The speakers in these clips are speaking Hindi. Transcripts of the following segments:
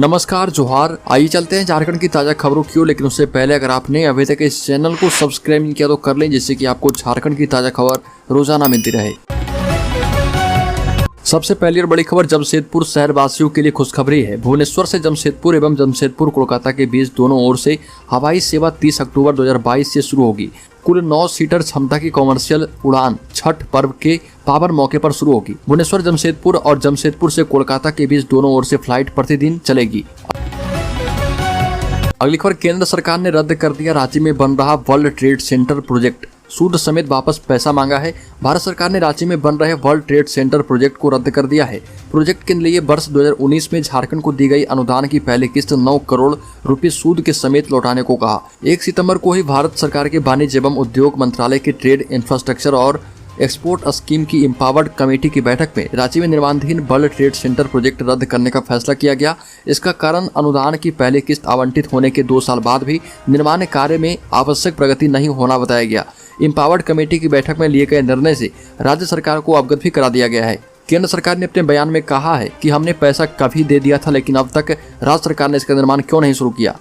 नमस्कार जोहार। आइए चलते हैं झारखंड की ताज़ा खबरों की ओर, लेकिन उससे पहले अगर आपने अभी तक इस चैनल को सब्सक्राइब नहीं किया तो कर लें, जिससे कि आपको झारखंड की ताज़ा खबर रोजाना मिलती रहे। सबसे पहली और बड़ी खबर जमशेदपुर शहर वासियों के लिए खुशखबरी है। भुवनेश्वर से जमशेदपुर एवं जमशेदपुर कोलकाता के बीच दोनों ओर से हवाई सेवा 30 अक्टूबर 2022 से शुरू होगी। कुल 9 सीटर क्षमता की कॉमर्शियल उड़ान छठ पर्व के पावन मौके पर शुरू होगी। भुवनेश्वर जमशेदपुर और जमशेदपुर से कोलकाता के बीच दोनों ओर से फ्लाइट प्रतिदिन चलेगी। अगली खबर, केंद्र सरकार ने रद्द कर दिया रांची में बन रहा वर्ल्ड ट्रेड सेंटर प्रोजेक्ट, सूद समेत वापस पैसा मांगा है। भारत सरकार ने रांची में बन रहे वर्ल्ड ट्रेड सेंटर प्रोजेक्ट को रद्द कर दिया है। प्रोजेक्ट के लिए वर्ष 2019 में झारखंड को दी गई अनुदान की पहली किस्त 9 करोड़ रुपए सूद के समेत लौटाने को कहा। 1 सितंबर को ही भारत सरकार के वाणिज्य एवं उद्योग मंत्रालय के ट्रेड इंफ्रास्ट्रक्चर और एक्सपोर्ट स्कीम की एम्पावर्ड कमेटी की बैठक में रांची में निर्माणाधीन वर्ल्ड ट्रेड सेंटर प्रोजेक्ट रद्द करने का फैसला किया गया। इसका कारण अनुदान की पहली किस्त आवंटित होने के 2 साल बाद भी निर्माण कार्य में आवश्यक प्रगति नहीं होना बताया गया। एम्पावर्ड कमेटी की बैठक में लिए गए निर्णय से राज्य सरकार को अवगत भी करा दिया गया है। केंद्र सरकार ने अपने बयान में कहा है कि हमने पैसा कभी दे दिया था, लेकिन अब तक राज्य सरकार ने इसका निर्माण क्यों नहीं शुरू किया।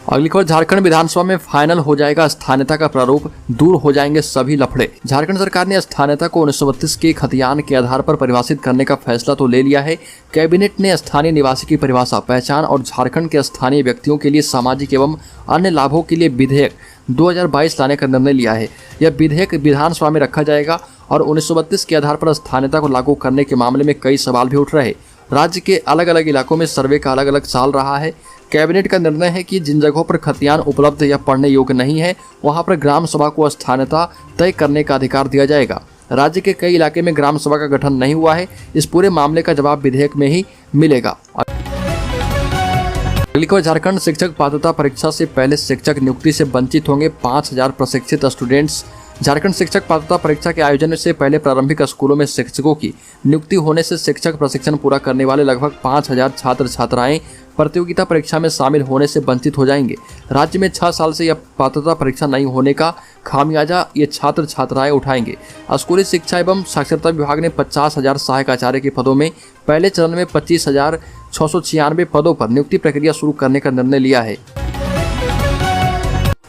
अगली खबर, झारखंड विधानसभा में फाइनल हो जाएगा स्थानीयता का प्रारूप, दूर हो जाएंगे सभी लफड़े। झारखंड सरकार ने स्थानीयता को 1932 के खतियान के आधार पर परिभाषित करने का फैसला तो ले लिया है। कैबिनेट ने स्थानीय निवासी की परिभाषा, पहचान और झारखंड के स्थानीय व्यक्तियों के लिए सामाजिक एवं अन्य लाभों के लिए विधेयक 2022 लाने का निर्णय लिया है। यह विधेयक विधानसभा में रखा जाएगा और 1932 के आधार पर स्थानीयता को लागू करने के मामले में कई सवाल भी उठ रहे हैं। राज्य के अलग अलग इलाकों में सर्वे का अलग अलग साल रहा है। कैबिनेट का निर्णय है कि जिन जगहों पर खतियान उपलब्ध या पढ़ने योग्य नहीं है, वहां पर ग्राम सभा को स्थानीयता तय करने का अधिकार दिया जाएगा। राज्य के कई इलाके में ग्राम सभा का गठन नहीं हुआ है। इस पूरे मामले का जवाब विधेयक में ही मिलेगा। अगली खबर, झारखंड शिक्षक पात्रता परीक्षा से पहले शिक्षक नियुक्ति से वंचित होंगे 5000 प्रशिक्षित स्टूडेंट्स। झारखंड शिक्षक पात्रता परीक्षा के आयोजन से पहले प्रारंभिक स्कूलों में शिक्षकों की नियुक्ति होने से शिक्षक प्रशिक्षण पूरा करने वाले लगभग 5000 छात्र छात्राएं प्रतियोगिता परीक्षा में शामिल होने से वंचित हो जाएंगे। राज्य में 6 साल से यह पात्रता परीक्षा नहीं होने का खामियाजा ये छात्र छात्राएं उठाएंगे। स्कूली शिक्षा एवं साक्षरता विभाग ने 50,000 सहायक आचार्य के पदों में पहले चरण में 25,696 पदों पर नियुक्ति प्रक्रिया शुरू करने का निर्णय लिया है।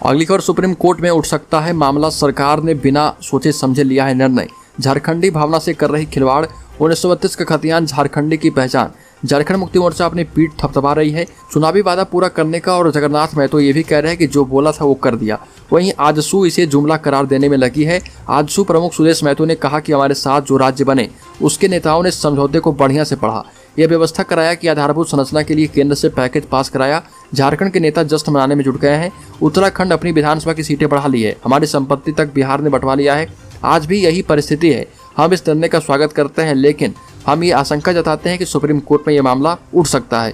अगली खबर, सुप्रीम कोर्ट में उठ सकता है मामला, सरकार ने बिना सोचे समझे लिया है निर्णय। झारखंडी भावना से कर रही खिलवाड़, 1932 का खतियान झारखंडी की पहचान। झारखंड मुक्ति मोर्चा अपनी पीठ थपथपा रही है चुनावी वादा पूरा करने का, और जगन्नाथ महतो ये भी कह रहे हैं कि जो बोला था वो कर दिया। वहीं आजसू इसे जुमला करार देने में लगी है। आजसू प्रमुख सुदेश महतो ने कहा कि हमारे साथ जो राज्य बने उसके नेताओं ने समझौते को बढ़िया से पढ़ा, यह व्यवस्था कराया कि आधारभूत संरचना के लिए केंद्र से पैकेज पास कराया। झारखंड के नेता जश्न मनाने में जुट गए हैं। उत्तराखंड अपनी विधानसभा की सीटें बढ़ा ली है। हमारी संपत्ति तक बिहार ने बंटवा लिया है। आज भी यही परिस्थिति है। हम इस निर्णय का स्वागत करते हैं, लेकिन हम ये आशंका जताते हैं कि सुप्रीम कोर्ट में यह मामला उठ सकता है।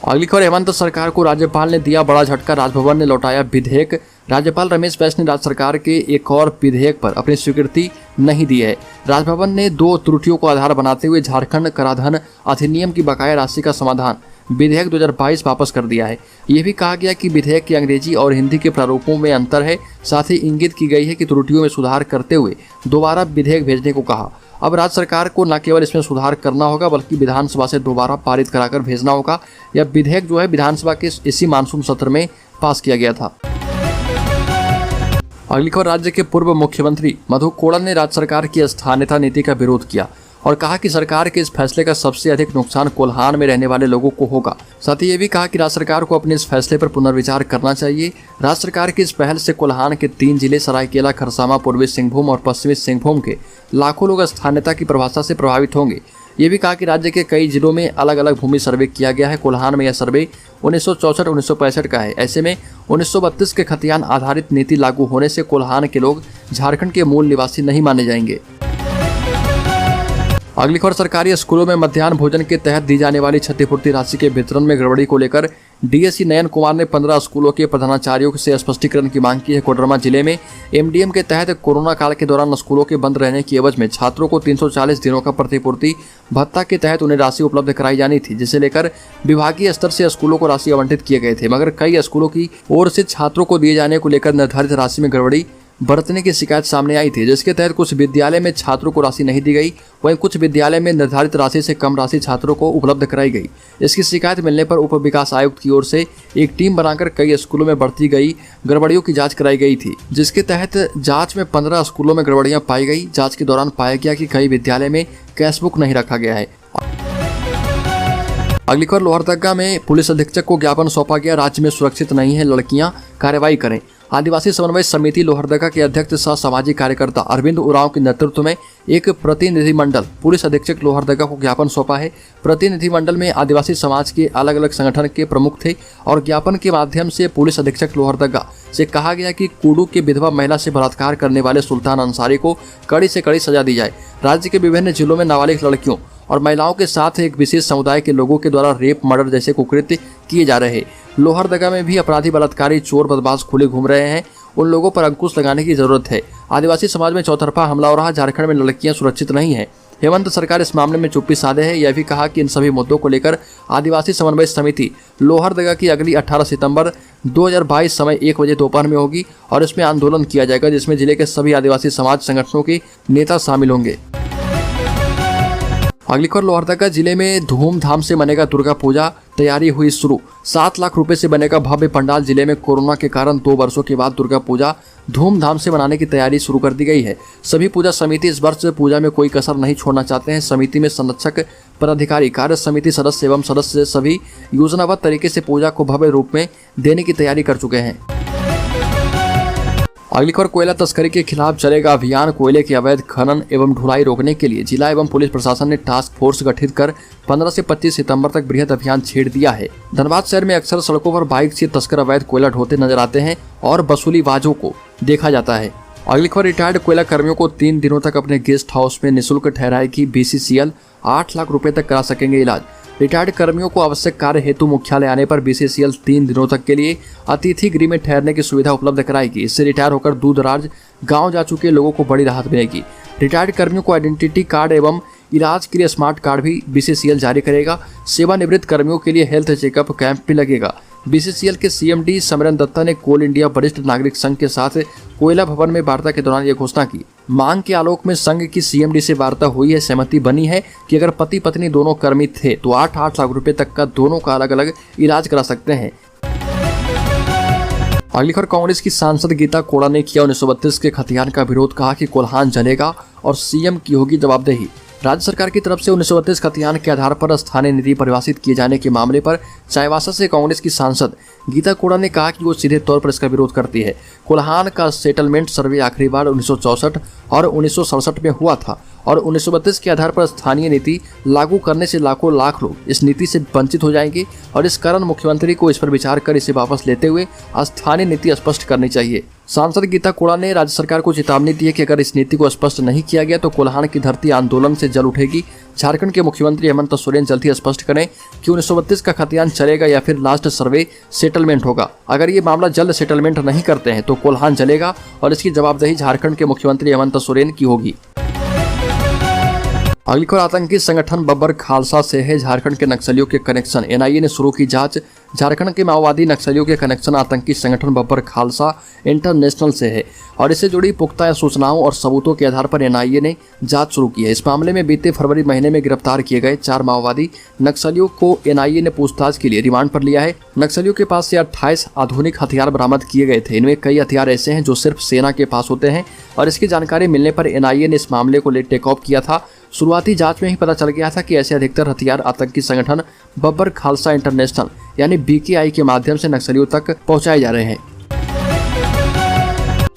अगली खबर, हेमंत सरकार को राज्यपाल ने दिया बड़ा झटका, राजभवन ने लौटाया विधेयक। राज्यपाल रमेश बैस ने राज्य सरकार के एक और विधेयक पर अपनी स्वीकृति नहीं दी है। राजभवन ने 2 त्रुटियों को आधार बनाते हुए झारखंड कराधान अधिनियम की बकाया राशि का समाधान विधेयक 2022 वापस कर दिया है। यह भी कहा गया कि विधेयक के अंग्रेजी और हिंदी के प्रारूपों में अंतर है। साथ ही इंगित की गई है कि त्रुटियों में सुधार करते हुए दोबारा विधेयक भेजने को कहा। अब राज्य सरकार को न केवल इसमें सुधार करना होगा, बल्कि विधानसभा से दोबारा पारित कराकर भेजना होगा। यह विधेयक जो है विधानसभा के इसी मानसून सत्र में पास किया गया था। अगली खबर, राज्य के पूर्व मुख्यमंत्री मधु कोड़ा ने राज्य सरकार की स्थानीयता नीति का विरोध किया और कहा कि सरकार के इस फैसले का सबसे अधिक नुकसान कोल्हान में रहने वाले लोगों को होगा। साथ ही ये भी कहा कि राज्य सरकार को अपने इस फैसले पर पुनर्विचार करना चाहिए। राज्य सरकार की इस पहल से कोल्हान के 3 जिले सरायकेला, खरसावां, पूर्वी सिंहभूम और पश्चिमी सिंहभूम के लाखों लोग स्थानीयता की परिभाषा से प्रभावित होंगे। ये भी कहा कि राज्य के कई जिलों में अलग अलग भूमि सर्वे किया गया है। कोल्हान में यह सर्वे 1964-1965 का है। ऐसे में 1932 के खतियान आधारित नीति लागू होने से कोल्हान के लोग झारखंड के मूल निवासी नहीं माने जाएंगे। अगली खबर, सरकारी स्कूलों में मध्याह्न भोजन के तहत दी जाने वाली क्षतिपूर्ति राशि के वितरण में गड़बड़ी को लेकर डीएससी नयन कुमार ने 15 स्कूलों के प्रधानाचार्यों से स्पष्टीकरण की मांग की है। कोडरमा जिले में एमडीएम के तहत कोरोना काल के दौरान स्कूलों के बंद रहने की एवज में छात्रों को 340 दिनों का प्रतिपूर्ति भत्ता के तहत उन्हें राशि उपलब्ध कराई जानी थी, जिसे लेकर विभागीय स्तर से स्कूलों को राशि आवंटित किए गए थे, मगर कई स्कूलों की ओर से छात्रों को दिए जाने को लेकर निर्धारित राशि में गड़बड़ी बरतने की शिकायत सामने आई थी, जिसके तहत कुछ विद्यालय में छात्रों को राशि नहीं दी गई, वहीं कुछ विद्यालय में निर्धारित राशि से कम राशि छात्रों को उपलब्ध कराई गई। इसकी शिकायत मिलने पर उप विकास आयुक्त की ओर से एक टीम बनाकर कई स्कूलों में बढ़ती गई गड़बड़ियों की जांच कराई गई थी, जिसके तहत जांच में 15 स्कूलों में गड़बड़ियां पाई गई। जांच के दौरान पाया गया कि कई विद्यालय में कैशबुक नहीं रखा गया है। अगली खबर, लोहरदगा में पुलिस अधीक्षक को ज्ञापन सौंपा गया, राज्य में सुरक्षित नहीं है लड़कियां, कार्रवाई करें। आदिवासी समन्वय समिति लोहरदगा के अध्यक्ष सह सामाजिक कार्यकर्ता अरविंद उरांव के नेतृत्व में एक प्रतिनिधिमंडल पुलिस अधीक्षक लोहरदगा को ज्ञापन सौंपा है। प्रतिनिधिमंडल में आदिवासी समाज के अलग अलग संगठन के प्रमुख थे और ज्ञापन के माध्यम से पुलिस अधीक्षक लोहरदगा से कहा गया कि कुडू के विधवा महिला से बलात्कार करने वाले सुल्तान अंसारी को कड़ी से कड़ी सजा दी जाए। राज्य के विभिन्न जिलों में नाबालिग लड़कियों और महिलाओं के साथ एक विशेष समुदाय के लोगों के द्वारा रेप, मर्डर जैसे कुकृत्य किए जा रहे। लोहरदगा में भी अपराधी, बलात्कारी, चोर, बदमाश खुले घूम रहे हैं। उन लोगों पर अंकुश लगाने की जरूरत है। आदिवासी समाज में चौतरफा हमला हो रहा, झारखंड में लड़कियां सुरक्षित नहीं है। हेमंत सरकार इस मामले में चुप्पी साधे है। यह भी कहा कि इन सभी मुद्दों को लेकर आदिवासी समन्वय समिति लोहरदगा की अगली 18 सितंबर 2022 समय 1 बजे दोपहर में होगी और इसमें आंदोलन किया जाएगा, जिसमें जिले के सभी आदिवासी समाज संगठनों के नेता शामिल होंगे। अगली खबर, लोहरदगा जिले में धूमधाम से मनेगा दुर्गा पूजा, तैयारी हुई शुरू। 7 लाख रुपए से बनेगा भव्य पंडाल। जिले में कोरोना के कारण 2 वर्षों के बाद दुर्गा पूजा धूमधाम से मनाने की तैयारी शुरू कर दी गई है। सभी पूजा समिति इस वर्ष पूजा में कोई कसर नहीं छोड़ना चाहते हैं। समिति में संरक्षक, पदाधिकारी, कार्य समिति सदस्य एवं सदस्य सभी योजनाबद्ध तरीके से पूजा को भव्य रूप में देने की तैयारी कर चुके हैं। अगली खबर, कोयला तस्करी के खिलाफ चलेगा अभियान। कोयले के अवैध खनन एवं ढुलाई रोकने के लिए जिला एवं पुलिस प्रशासन ने टास्क फोर्स गठित कर 15 से 25 सितंबर तक बृहद अभियान छेड़ दिया है। धनबाद शहर में अक्सर सड़कों पर बाइक से तस्कर अवैध कोयला ढोते नजर आते हैं और वसूलीबाजों को देखा जाता है। अगली खबर, रिटायर्ड कोयला कर्मियों को 3 दिनों तक अपने गेस्ट हाउस में निःशुल्क ठहराएगी BCCL। 8 लाख रुपए तक करा सकेंगे इलाज। रिटायर्ड कर्मियों को आवश्यक कार्य हेतु मुख्यालय आने पर BCCL 3 दिनों तक के लिए अतिथि गृह में ठहरने की सुविधा उपलब्ध कराएगी। इससे रिटायर होकर दूर दराज गाँव जा चुके लोगों को बड़ी राहत मिलेगी। रिटायर्ड कर्मियों को आइडेंटिटी कार्ड एवं इलाज के लिए स्मार्ट कार्ड भी BCCL जारी करेगा। सेवानिवृत्त कर्मियों के लिए हेल्थ चेकअप कैंप भी लगेगा। BCCL के CMD समरन दत्ता ने कोल इंडिया वरिष्ठ नागरिक संघ के साथ कोयला भवन में वार्ता के दौरान यह घोषणा की। मांग के आलोक में संघ की CMD से वार्ता हुई है। सहमति बनी है कि अगर पति पत्नी दोनों कर्मी थे तो 8-8 लाख रुपए तक का दोनों का अलग अलग इलाज करा सकते हैं। अगली खबर, कांग्रेस की सांसद गीता कोड़ा ने किया 1932 के खतियान का विरोध। कहा कि कोल्हान जलेगा और CM की होगी जवाबदेही। राज्य सरकार की तरफ से 1932 खतियान के आधार पर स्थानीय नीति परिभाषित किए जाने के मामले पर चाईबासा से कांग्रेस की सांसद गीता कोड़ा ने कहा कि वो सीधे तौर पर इसका विरोध करती है। कोल्हान का सेटलमेंट सर्वे आखिरी बार 1964 और 1967 में हुआ था और 1932 के आधार पर स्थानीय नीति लागू करने से लाखों लाख लोग इस नीति से वंचित हो जाएंगे और इस कारण मुख्यमंत्री को इस पर विचार कर इसे वापस लेते हुए स्थानीय नीति स्पष्ट करनी चाहिए। सांसद गीता कोड़ा ने राज्य सरकार को चेतावनी दी है कि अगर इस नीति को स्पष्ट नहीं किया गया तो कोल्हान की धरती आंदोलन से जल उठेगी। झारखंड के मुख्यमंत्री हेमंत सोरेन जल्द ही स्पष्ट करें कि 1932 का खतियान चलेगा या फिर लास्ट सर्वे सेटलमेंट होगा। अगर ये मामला जल्द सेटलमेंट नहीं करते हैं तो कोल्हान जलेगा और इसकी जवाबदेही झारखंड के मुख्यमंत्री हेमंत सोरेन की होगी। अगली खबर, आतंकी संगठन बब्बर खालसा से है झारखंड के नक्सलियों के कनेक्शन। NIA ने शुरू की जांच। झारखंड के माओवादी नक्सलियों के कनेक्शन आतंकी संगठन बब्बर खालसा इंटरनेशनल से है और इससे जुड़ी पुख्ता सूचनाओं और सबूतों के आधार पर NIA ने जांच शुरू की है। इस मामले में बीते फरवरी महीने में गिरफ्तार किए गए 4 माओवादी नक्सलियों को NIA ने पूछताछ के लिए रिमांड पर लिया है। नक्सलियों के पास से 28 आधुनिक हथियार बरामद किए गए थे। इनमें कई हथियार ऐसे हैं जो सिर्फ सेना के पास होते हैं और इसकी जानकारी मिलने पर NIA ने इस मामले को टेक ऑफ किया था। शुरुआती जांच में ही पता चल गया था कि ऐसे अधिकतर हथियार आतंकी संगठन बब्बर खालसा इंटरनेशनल यानी BKI के माध्यम से नक्सलियों तक पहुंचाए जा रहे हैं।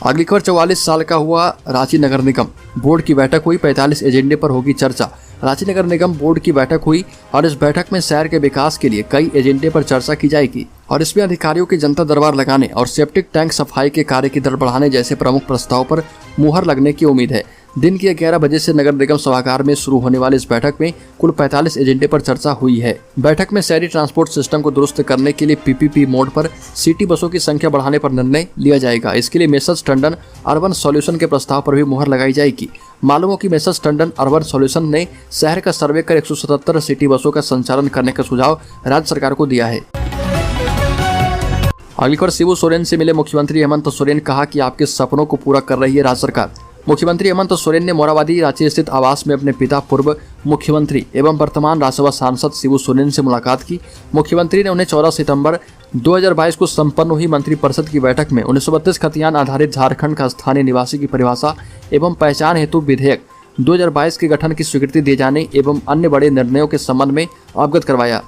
अगली खबर, 44 साल का हुआ रांची नगर निगम बोर्ड की बैठक हुई। 45 एजेंडे पर होगी चर्चा। रांची नगर निगम बोर्ड की बैठक हुई और इस बैठक में शहर के विकास के लिए कई एजेंडे पर चर्चा की जाएगी और इसमें अधिकारियों की जनता दरबार लगाने और सेप्टिक टैंक सफाई के कार्य की दर बढ़ाने जैसे प्रमुख प्रस्ताव पर मुहर लगने की उम्मीद है। दिन के 11 बजे से नगर निगम सभागार में शुरू होने वाली इस बैठक में कुल 45 एजेंडे पर चर्चा हुई है। बैठक में शहरी ट्रांसपोर्ट सिस्टम को दुरुस्त करने के लिए PPP मोड पर सिटी बसों की संख्या बढ़ाने पर निर्णय लिया जाएगा। इसके लिए मेसर्स टंडन अर्बन सॉल्यूशन के प्रस्ताव पर भी मुहर लगाई जाएगी। मालूम हो कि मेसर्स टंडन अर्बन सॉल्यूशन ने शहर का सर्वे कर 177 सिटी बसों का संचालन करने का सुझाव राज्य सरकार को दिया है। अगली खबर शिबू सोरेन से मिले मुख्यमंत्री हेमंत सोरेन, कहा कि आपके सपनों को पूरा कर रही है राज्य सरकार। मुख्यमंत्री हेमंत सोरेन ने मोराबादी रांची स्थित आवास में अपने पिता पूर्व मुख्यमंत्री एवं वर्तमान राज्यसभा सांसद शिबू सोरेन से मुलाकात की। मुख्यमंत्री ने उन्हें 14 सितंबर 2022 को संपन्न हुई मंत्रिपरिषद की बैठक में 1932 खतियान आधारित झारखंड का स्थानीय निवासी की परिभाषा एवं पहचान हेतु विधेयक 2022 के गठन की स्वीकृति दिए जाने एवं अन्य बड़े निर्णयों के संबंध में अवगत करवाया।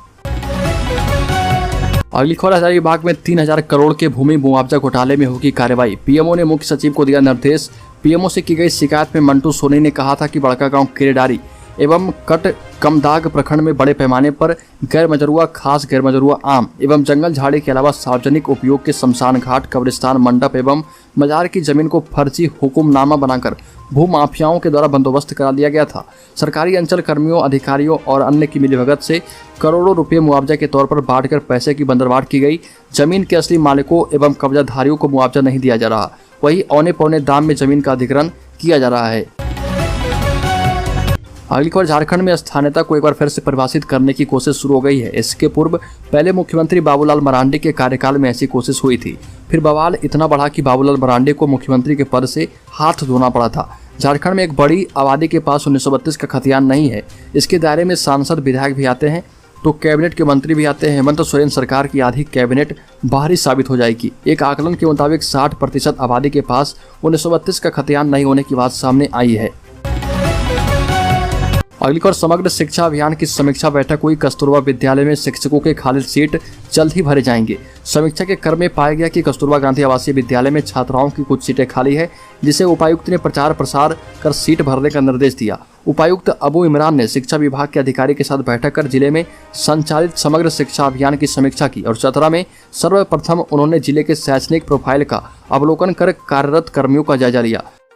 अगली खबर, हजारीबाग में 3000 करोड़ के भूमि मुआवजा घोटाले में होगी कार्रवाई। पीएमओ ने मुख्य सचिव को दिया निर्देश। पीएमओ से की गई शिकायत में मंटू सोनी ने कहा था कि बड़कागांव, केरेडारी एवं कट कमदाग प्रखंड में बड़े पैमाने पर गैर मजरूआ, खास गैर मजरूआ आम एवं जंगल झाड़ी के अलावा सार्वजनिक उपयोग के शमशान घाट, कब्रिस्तान, मंडप एवं मजार की जमीन को फर्जी हुक्मनामा बनाकर भू माफियाओं के द्वारा बंदोबस्त करा दिया गया था। सरकारी अंचल कर्मियों, अधिकारियों और अन्य की मिलीभगत से करोड़ों रुपये मुआवजा के तौर पर बांटकर पैसे की बंदरबाट की गई। जमीन के असली मालिकों एवं कब्जाधारियों को मुआवजा नहीं दिया जा रहा, वही औने पौने दाम में जमीन का अधिग्रहण किया जा रहा है। अगली खबर, झारखंड में स्थानीयता को एक बार फिर से परिभाषित करने की कोशिश शुरू हो गई है। इसके पूर्व पहले मुख्यमंत्री बाबूलाल मरांडी के कार्यकाल में ऐसी कोशिश हुई थी। फिर बवाल इतना बढ़ा कि बाबूलाल मरांडी को मुख्यमंत्री के पद से हाथ धोना पड़ा था। झारखंड में एक बड़ी आबादी के पास 1932 का खतियान नहीं है। इसके दायरे में सांसद, विधायक भी आते हैं तो कैबिनेट के मंत्री भी आते हैं। हेमंत सोरेन सरकार की आधी कैबिनेट बाहरी साबित हो जाएगी। एक आकलन के मुताबिक 60% आबादी के पास 1932 का खतियान नहीं होने की बात सामने आई है। अगली खबर, समग्र शिक्षा अभियान की समीक्षा बैठक हुई। कस्तूरबा विद्यालय में शिक्षकों के खाली सीट जल्द ही भरे जाएंगे। समीक्षा के क्रम में पाया गया कि कस्तूरबा गांधी आवासीय विद्यालय में छात्राओं की कुछ सीटें खाली है, जिसे उपायुक्त ने प्रचार प्रसार कर सीट भरने का निर्देश दिया। उपायुक्त अबू इमरान ने शिक्षा विभाग के अधिकारी के साथ बैठक कर जिले में संचालित समग्र शिक्षा अभियान की समीक्षा की और 17 में सर्वप्रथम उन्होंने जिले के शैक्षणिक प्रोफाइल का अवलोकन कर कार्यरत कर्मियों का जायजा लिया।